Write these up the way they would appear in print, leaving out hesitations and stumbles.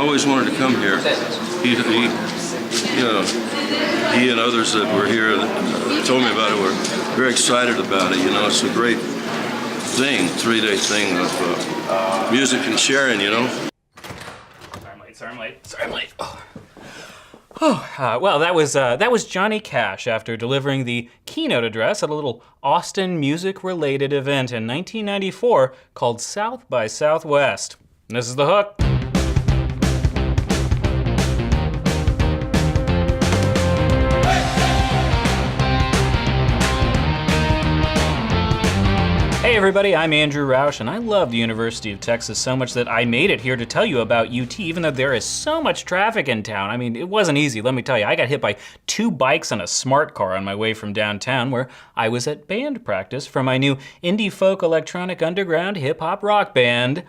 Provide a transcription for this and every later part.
always wanted to come here. He and others that were here told me about it were very excited about it. You know, it's a great thing, 3-day thing of music and sharing, you know. Sorry I'm late. Well, that was Johnny Cash after delivering the keynote address at a little Austin music-related event in 1994 called South by Southwest. And this is the hook. Hey everybody, I'm Andrew Roush, and I love the University of Texas so much that I made it here to tell you about UT, even though there is so much traffic in town. I mean, it wasn't easy, let me tell you. I got hit by 2 bikes and a smart car on my way from downtown, where I was at band practice for my new indie folk electronic underground hip hop rock band,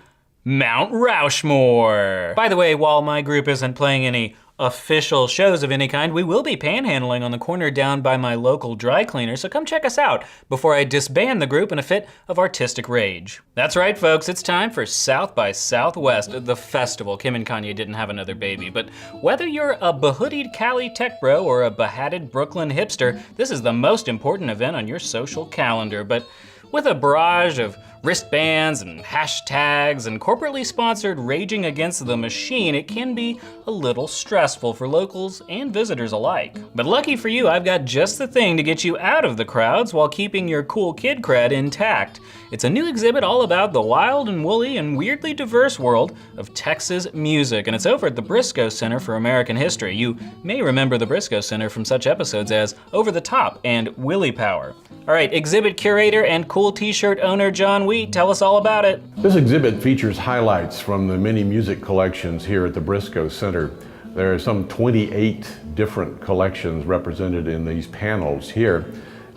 Mount Rushmore. By the way, while my group isn't playing any official shows of any kind, we will be panhandling on the corner down by my local dry cleaner, so come check us out before I disband the group in a fit of artistic rage. That's right, folks, it's time for South by Southwest, the festival. Kim and Kanye didn't have another baby, but whether you're a behoodied Cali tech bro or a behatted Brooklyn hipster, this is the most important event on your social calendar. But with a barrage of wristbands and hashtags and corporately sponsored raging against the machine, it can be a little stressful for locals and visitors alike. But lucky for you, I've got just the thing to get you out of the crowds while keeping your cool kid cred intact. It's a new exhibit all about the wild and woolly and weirdly diverse world of Texas music, and it's over at the Briscoe Center for American History. You may remember the Briscoe Center from such episodes as Over the Top and Willie Power. All right, exhibit curator and cool t-shirt owner John Wheat, tell us all about it. This exhibit features highlights from the many music collections here at the Briscoe Center. There are some 28 different collections represented in these panels here.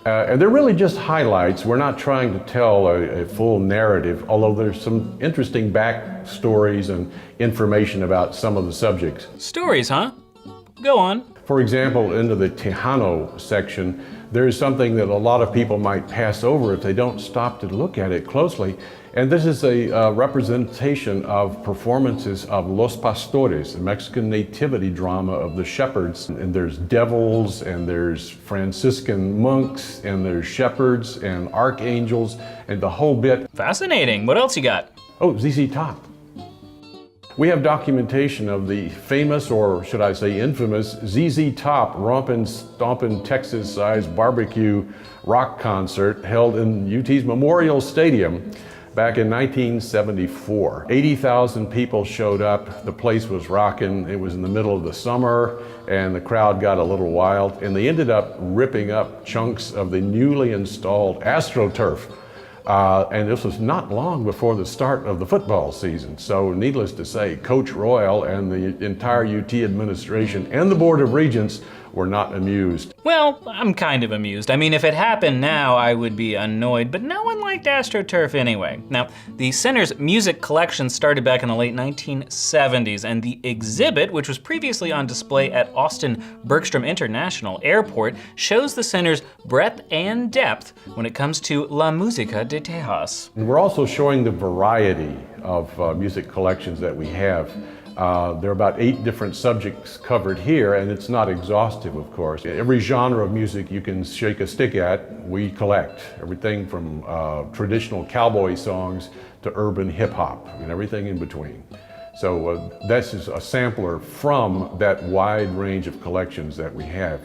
And they're really just highlights. We're not trying to tell a full narrative, although there's some interesting backstories and information about some of the subjects. Stories, huh? Go on. For example, into the Tejano section, there's something that a lot of people might pass over if they don't stop to look at it closely. And this is a representation of performances of Los Pastores, a Mexican nativity drama of the shepherds. And there's devils, and there's Franciscan monks, and there's shepherds and archangels, and the whole bit. Fascinating. What else you got? Oh, ZZ Top. We have documentation of the famous, or should I say infamous, ZZ Top Rompin' Stompin' Texas-sized barbecue rock concert held in UT's Memorial Stadium back in 1974. 80,000 people showed up, the place was rocking, it was in the middle of the summer, and the crowd got a little wild, and they ended up ripping up chunks of the newly installed AstroTurf. And this was not long before the start of the football season. So needless to say, Coach Royal and the entire UT administration and the Board of Regents were not amused. Well, I'm kind of amused. I mean, if it happened now, I would be annoyed, but no one liked AstroTurf anyway. Now, the center's music collection started back in the late 1970s, and the exhibit, which was previously on display at Austin Bergstrom International Airport, shows the center's breadth and depth when it comes to La Música de Tejas. And we're also showing the variety of music collections that we have. There are about 8 different subjects covered here, and it's not exhaustive, of course. Every genre of music you can shake a stick at, we collect. Everything from traditional cowboy songs to urban hip hop and everything in between. So this is a sampler from that wide range of collections that we have.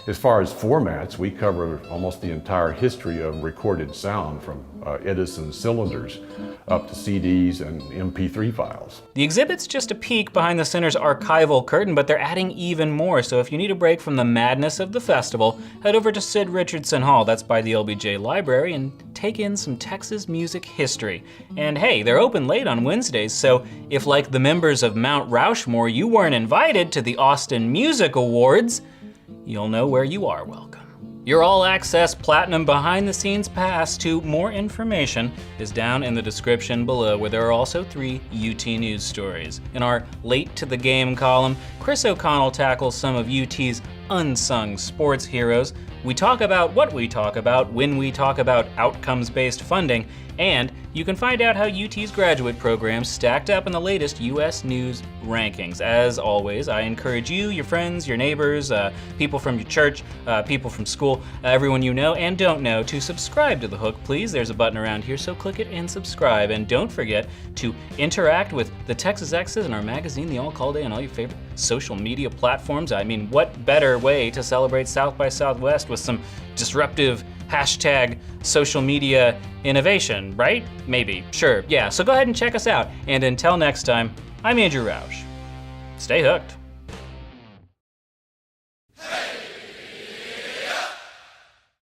As far as formats, we cover almost the entire history of recorded sound, from Edison cylinders up to CDs and MP3 files. The exhibit's just a peek behind the center's archival curtain, but they're adding even more. So if you need a break from the madness of the festival, head over to Sid Richardson Hall, that's by the LBJ Library, and take in some Texas music history. And hey, they're open late on Wednesdays, so if, like the members of Mount Rushmore, you weren't invited to the Austin Music Awards, you'll know where you are welcome. Your all-access platinum behind-the-scenes pass to more information is down in the description below, where there are also 3 UT news stories. In our Late to the Game column, Chris O'Connell tackles some of UT's unsung sports heroes. We talk about what we talk about when we talk about outcomes-based funding, and you can find out how UT's graduate programs stacked up in the latest US News rankings. As always, I encourage you, your friends, your neighbors, people from your church, people from school, everyone you know and don't know, to subscribe to The Hook, please. There's a button around here, so click it and subscribe. And don't forget to interact with the Texas Exes and our magazine, The All Call Day, on all your favorite social media platforms. I mean, what better way to celebrate South by Southwest with some disruptive hashtag social media innovation, right? Maybe, sure, yeah. So go ahead and check us out. And until next time, I'm Andrew Roush. Stay hooked.